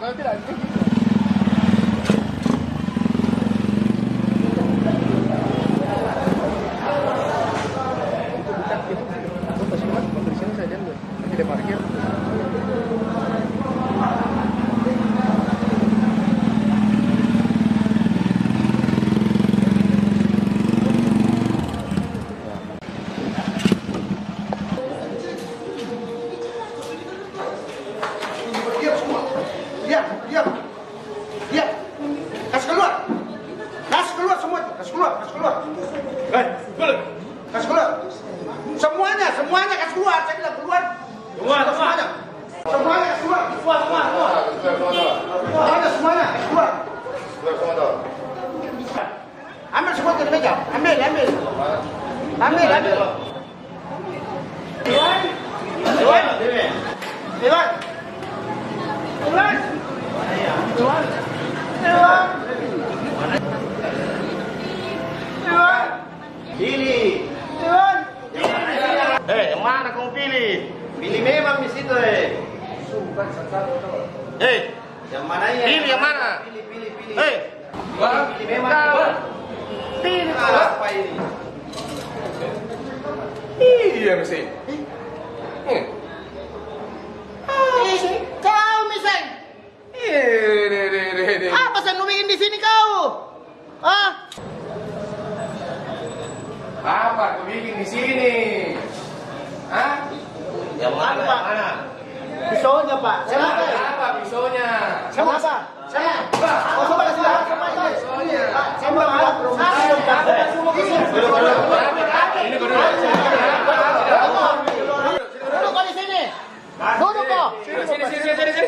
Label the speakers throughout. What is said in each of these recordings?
Speaker 1: Nanti lagi. Kita parkir.
Speaker 2: Diam semua. Diam. Kasih keluar. Kasih keluar semua. Kasih keluar. Kasih keluar. Semuanya kasih keluar. Saya bilang keluar. Semuanya kasih keluar. Semuanya kasih keluar. Ambil semua dari meja. Ambil.
Speaker 3: Pilih. Yang mana kamu pilih? Pilih memang di situ yang mana ya?
Speaker 1: Pilih yang mana?
Speaker 3: Pilih.
Speaker 1: Pilih
Speaker 3: memang.
Speaker 1: Pilih
Speaker 3: Apa ini?
Speaker 1: Iya mesin.
Speaker 2: Kau miseng. Apa saya bikin di sini kau?
Speaker 1: Apa kau bikin di sini? Hah?
Speaker 3: Yang mana?
Speaker 2: Pak. Pisaunya Pak.
Speaker 1: Apa pisaunya?
Speaker 2: Sama. Oh, coba kasih lihat.
Speaker 1: Pisaunya. Ini dulu.
Speaker 2: Duduk kau di sini. Duduk kau.
Speaker 1: Sini.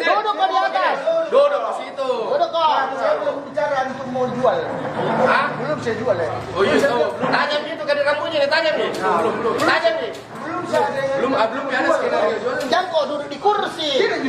Speaker 2: Duduk kau di atas.
Speaker 1: Duduk di situ.
Speaker 2: Duduk kau. Saya belum bicara untuk mau jual.
Speaker 1: Hah?
Speaker 2: Belum saya jual ya.
Speaker 1: Oh iya, tajam gitu kan rambutnya nih, tajam nih. Tajam nih. Belum ada skenario jualan.
Speaker 2: Jangan kau duduk di kursi.
Speaker 1: Sini.